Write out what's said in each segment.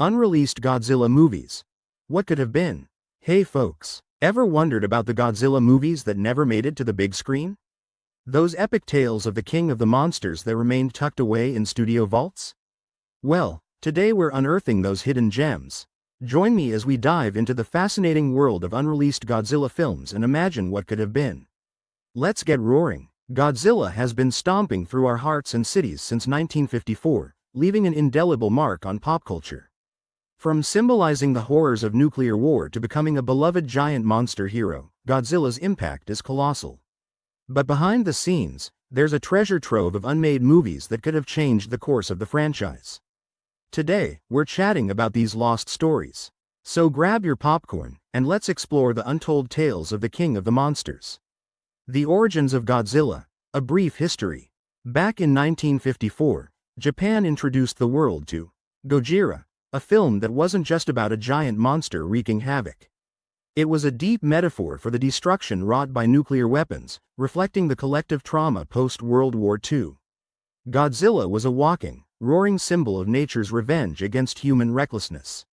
Unreleased Godzilla movies. What could have been? Hey folks, ever wondered about the Godzilla movies that never made it to the big screen? Those epic tales of the king of the monsters that remained tucked away in studio vaults? Well, today we're unearthing those hidden gems. Join me as we dive into the fascinating world of unreleased Godzilla films and imagine what could have been. Let's get roaring. Godzilla has been stomping through our hearts and cities since 1954, leaving an indelible mark on pop culture. From symbolizing the horrors of nuclear war to becoming a beloved giant monster hero, Godzilla's impact is colossal. But behind the scenes, there's a treasure trove of unmade movies that could have changed the course of the franchise. Today, we're chatting about these lost stories. So grab your popcorn, and let's explore the untold tales of the king of the monsters. The origins of Godzilla, a brief history. Back in 1954, Japan introduced the world to Gojira, a film that wasn't just about a giant monster wreaking havoc. It was a deep metaphor for the destruction wrought by nuclear weapons, reflecting the collective trauma post-World War II. Godzilla was a walking, roaring symbol of nature's revenge against human recklessness.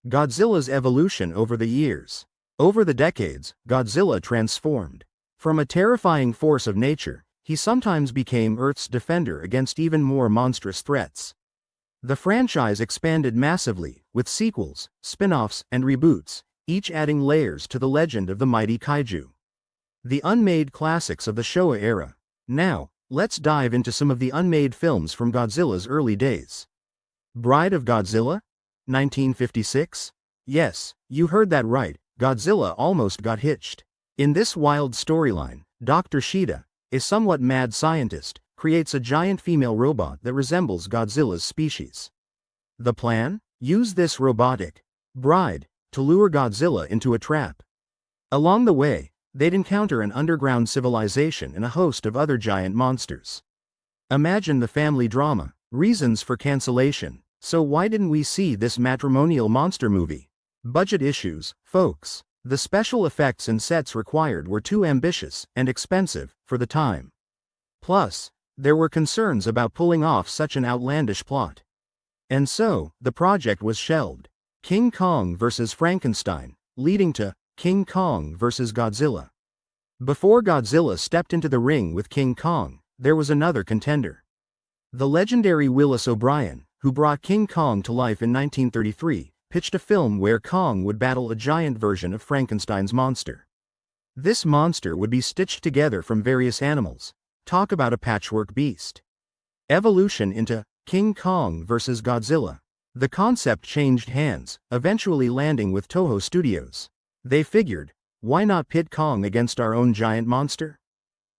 Godzilla's evolution over the years. Over the decades, Godzilla transformed. From a terrifying force of nature, he sometimes became Earth's defender against even more monstrous threats. The franchise expanded massively, with sequels, spin-offs, and reboots, each adding layers to the legend of the mighty kaiju. The unmade classics of the Showa era. Now, let's dive into some of the unmade films from Godzilla's early days. Bride of Godzilla? 1956? Yes, you heard that right, Godzilla almost got hitched. In this wild storyline, Dr. Shida, a somewhat mad scientist, creates a giant female robot that resembles Godzilla's species. The plan? Use this robotic bride to lure Godzilla into a trap. Along the way, they'd encounter an underground civilization and a host of other giant monsters. Imagine the family drama. Reasons for cancellation. So why didn't we see this matrimonial monster movie? Budget issues, folks. The special effects and sets required were too ambitious and expensive for the time. Plus, there were concerns about pulling off such an outlandish plot. And so, the project was shelved. King Kong vs. Frankenstein, leading to King Kong vs. Godzilla. Before Godzilla stepped into the ring with King Kong, there was another contender. The legendary Willis O'Brien, who brought King Kong to life in 1933, pitched a film where Kong would battle a giant version of Frankenstein's monster. This monster would be stitched together from various animals. Talk about a patchwork beast. Evolution into King Kong vs. Godzilla. The concept changed hands, eventually landing with Toho Studios. They figured, why not pit Kong against our own giant monster?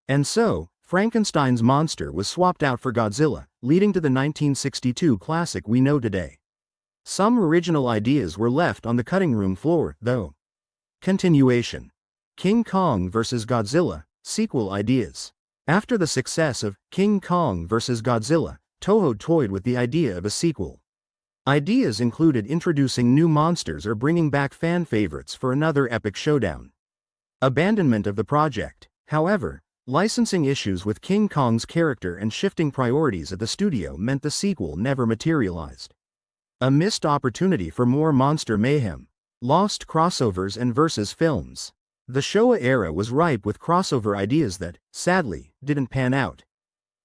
And so, Frankenstein's monster was swapped out for Godzilla, leading to the 1962 classic we know today. Some original ideas were left on the cutting room floor, though. Continuation. King Kong vs. Godzilla, sequel ideas. After the success of King Kong vs. Godzilla, Toho toyed with the idea of a sequel. Ideas included introducing new monsters or bringing back fan favorites for another epic showdown. Abandonment of the project. However, licensing issues with King Kong's character and shifting priorities at the studio meant the sequel never materialized. A missed opportunity for more monster mayhem. Lost crossovers and versus films. The Showa era was ripe with crossover ideas that, sadly, didn't pan out.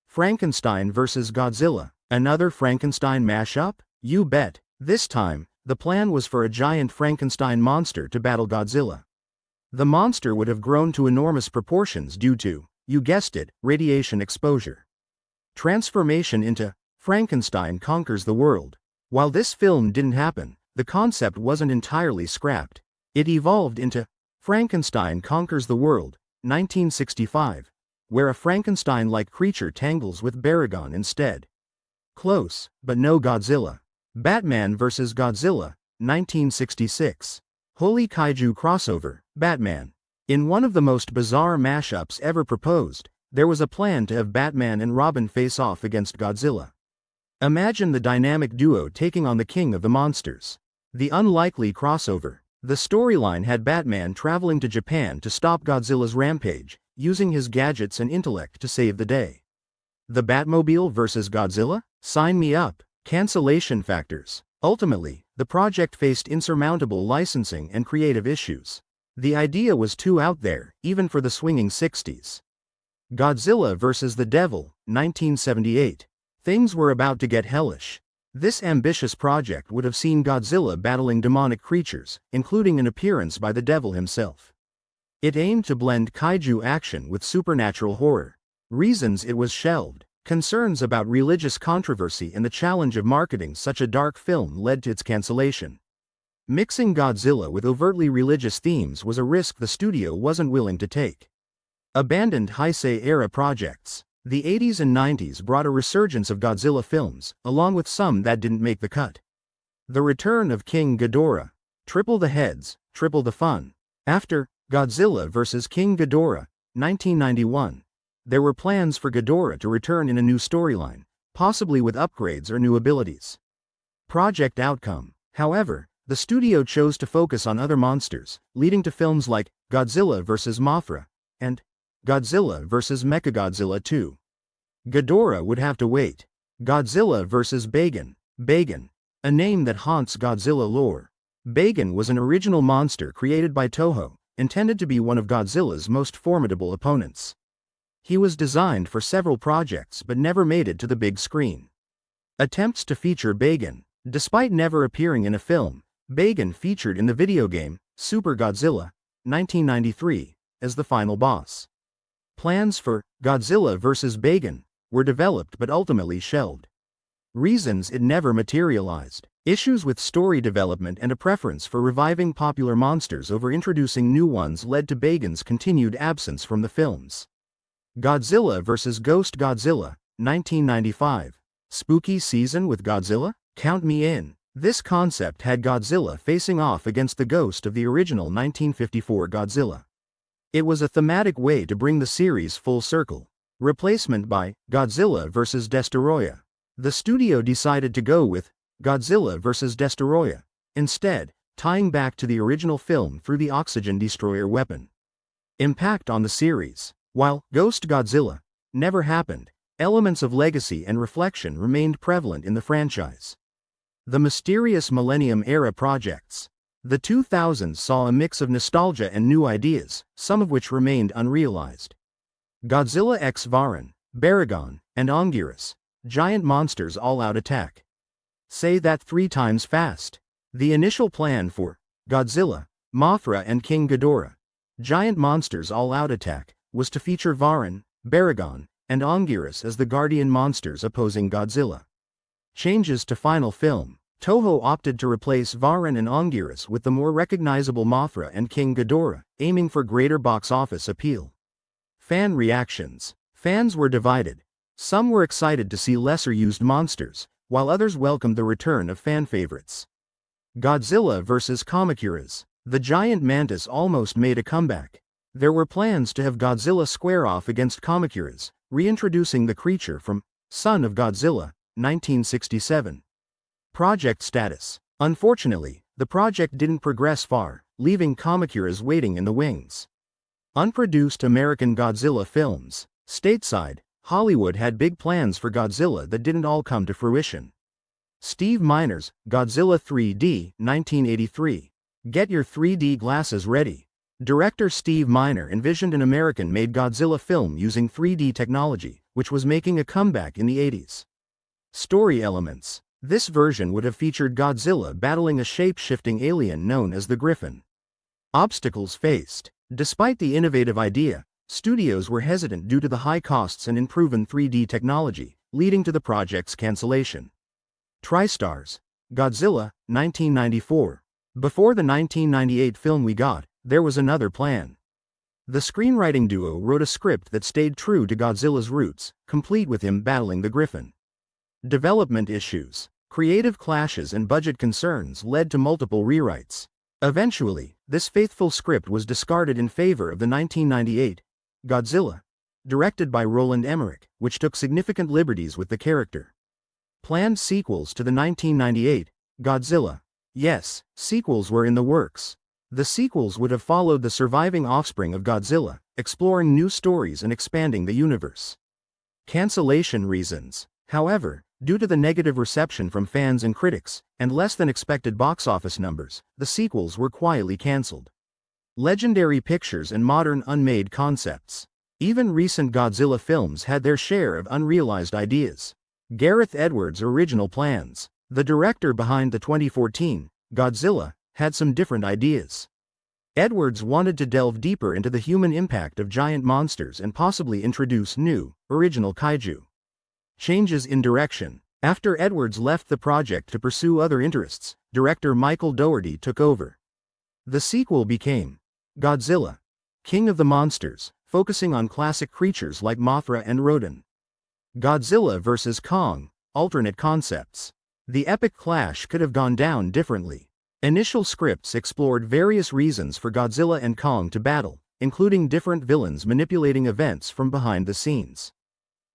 Frankenstein vs. Godzilla, another Frankenstein mashup? You bet. This time, the plan was for a giant Frankenstein monster to battle Godzilla. The monster would have grown to enormous proportions due to, you guessed it, radiation exposure. Transformation into Frankenstein Conquers the World. While this film didn't happen, the concept wasn't entirely scrapped. It evolved into Frankenstein Conquers the World, 1965, where a Frankenstein-like creature tangles with Baragon instead. Close, but no Godzilla. Batman vs. Godzilla, 1966. Holy Kaiju crossover, Batman. In one of the most bizarre mashups ever proposed, there was a plan to have Batman and Robin face off against Godzilla. Imagine the dynamic duo taking on the king of the monsters. The unlikely crossover. The storyline had Batman traveling to Japan to stop Godzilla's rampage, using his gadgets and intellect to save the day. The Batmobile vs. Godzilla? Sign me up. Cancellation factors. Ultimately, the project faced insurmountable licensing and creative issues. The idea was too out there, even for the swinging 60s. Godzilla vs. the Devil, 1978. Things were about to get hellish. This ambitious project would have seen Godzilla battling demonic creatures, including an appearance by the devil himself. It aimed to blend kaiju action with supernatural horror. Reasons it was shelved: concerns about religious controversy and the challenge of marketing such a dark film led to its cancellation. Mixing Godzilla with overtly religious themes was a risk the studio wasn't willing to take. Abandoned Heisei-era projects. The 80s and 90s brought a resurgence of Godzilla films, along with some that didn't make the cut. The return of King Ghidorah. Triple the heads, triple the fun. After Godzilla vs. King Ghidorah, 1991, there were plans for Ghidorah to return in a new storyline, possibly with upgrades or new abilities. Project outcome. However, the studio chose to focus on other monsters, leading to films like Godzilla vs. Mothra and Godzilla vs. Mechagodzilla 2. Ghidorah would have to wait. Godzilla vs. Bagan. Bagan, a name that haunts Godzilla lore. Bagan was an original monster created by Toho, intended to be one of Godzilla's most formidable opponents. He was designed for several projects but never made it to the big screen. Attempts to feature Bagan. Despite never appearing in a film, Bagan featured in the video game Super Godzilla, 1993, as the final boss. Plans for Godzilla vs. Bagan were developed but ultimately shelved. Reasons it never materialized: issues with story development and a preference for reviving popular monsters over introducing new ones led to Bagan's continued absence from the films. Godzilla vs. Ghost Godzilla, 1995. Spooky season with Godzilla? Count me in. This concept had Godzilla facing off against the ghost of the original 1954 Godzilla. It was a thematic way to bring the series full circle. Replacement by Godzilla vs. Destoroyah. The studio decided to go with Godzilla vs. Destoroyah instead, tying back to the original film through the oxygen destroyer weapon. Impact on the series. While Ghost Godzilla never happened, elements of legacy and reflection remained prevalent in the franchise. The mysterious Millennium-era projects. The 2000s saw a mix of nostalgia and new ideas, some of which remained unrealized. Godzilla x Varan, Baragon, and Anguirus. Giant monsters all-out attack. Say that 3 times fast. The initial plan for Godzilla, Mothra and King Ghidorah, Giant Monsters All-Out Attack, was to feature Varan, Baragon, and Anguirus as the guardian monsters opposing Godzilla. Changes to final film. Toho opted to replace Varan and Anguirus with the more recognizable Mothra and King Ghidorah, aiming for greater box office appeal. Fan reactions. Fans were divided. Some were excited to see lesser-used monsters, while others welcomed the return of fan favorites. Godzilla vs. Kamacuras. The giant mantis almost made a comeback. There were plans to have Godzilla square off against Kamacuras, reintroducing the creature from Son of Godzilla, 1967. Project status. Unfortunately, the project didn't progress far, leaving Kamacuras waiting in the wings. Unproduced American Godzilla films. Stateside, Hollywood had big plans for Godzilla that didn't all come to fruition. Steve Miner's Godzilla 3D, 1983. Get your 3D glasses ready. Director Steve Miner envisioned an American-made Godzilla film using 3D technology, which was making a comeback in the 80s. Story elements. This version would have featured Godzilla battling a shape-shifting alien known as the Griffin. Obstacles faced. Despite the innovative idea, studios were hesitant due to the high costs and unproven 3D technology, leading to the project's cancellation. TriStars. Godzilla, 1994. Before the 1998 film we got, there was another plan. The screenwriting duo wrote a script that stayed true to Godzilla's roots, complete with him battling the Griffin. Development issues. Creative clashes and budget concerns led to multiple rewrites. Eventually, this faithful script was discarded in favor of the 1998 Godzilla, directed by Roland Emmerich, which took significant liberties with the character. Planned sequels to the 1998 Godzilla. Yes, sequels were in the works. The sequels would have followed the surviving offspring of Godzilla, exploring new stories and expanding the universe. Cancellation reasons. However, due to the negative reception from fans and critics, and less than expected box office numbers, the sequels were quietly cancelled. Legendary pictures and modern unmade concepts. Even recent Godzilla films had their share of unrealized ideas. Gareth Edwards' original plans. The director behind the 2014 Godzilla had some different ideas. Edwards wanted to delve deeper into the human impact of giant monsters and possibly introduce new, original kaiju. Changes in direction. After Edwards left the project to pursue other interests, director Michael Dougherty took over. The sequel became Godzilla, King of the Monsters, focusing on classic creatures like Mothra and Rodan. Godzilla vs. Kong, alternate concepts. The epic clash could have gone down differently. Initial scripts explored various reasons for Godzilla and Kong to battle, including different villains manipulating events from behind the scenes.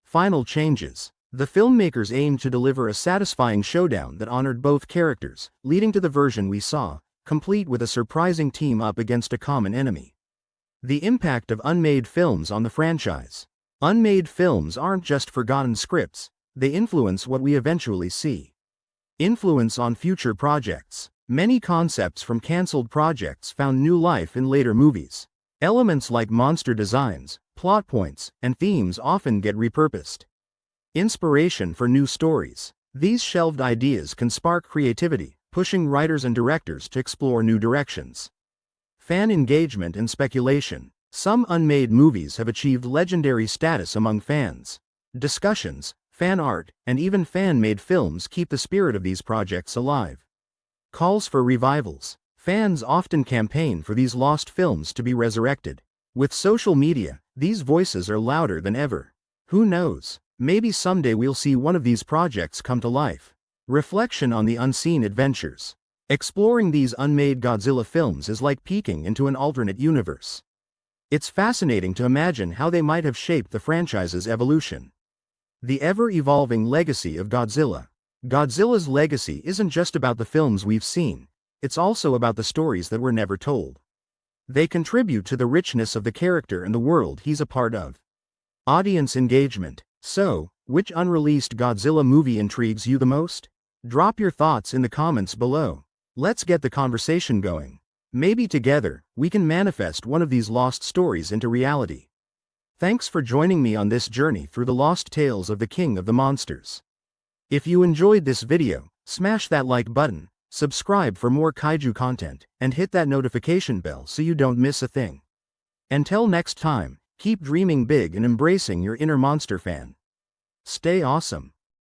Final changes. The filmmakers aimed to deliver a satisfying showdown that honored both characters, leading to the version we saw, complete with a surprising team-up against a common enemy. The impact of unmade films on the franchise. Unmade films aren't just forgotten scripts, they influence what we eventually see. Influence on future projects. Many concepts from cancelled projects found new life in later movies. Elements like monster designs, plot points, and themes often get repurposed. Inspiration for new stories. These shelved ideas can spark creativity, pushing writers and directors to explore new directions. Fan engagement and speculation. Some unmade movies have achieved legendary status among fans. Discussions, fan art, and even fan-made films keep the spirit of these projects alive. Calls for revivals. Fans often campaign for these lost films to be resurrected. With social media, these voices are louder than ever. Who knows? Maybe someday we'll see one of these projects come to life. Reflection on the unseen adventures. Exploring these unmade Godzilla films is like peeking into an alternate universe. It's fascinating to imagine how they might have shaped the franchise's evolution. The ever-evolving legacy of Godzilla. Godzilla's legacy isn't just about the films we've seen, it's also about the stories that were never told. They contribute to the richness of the character and the world he's a part of. Audience engagement. So, which unreleased Godzilla movie intrigues you the most? Drop your thoughts in the comments below. Let's get the conversation going. Maybe together, we can manifest one of these lost stories into reality. Thanks for joining me on this journey through the lost tales of the King of the Monsters. If you enjoyed this video, smash that like button, subscribe for more kaiju content, and hit that notification bell so you don't miss a thing. Until next time, keep dreaming big and embracing your inner monster fan. Stay awesome.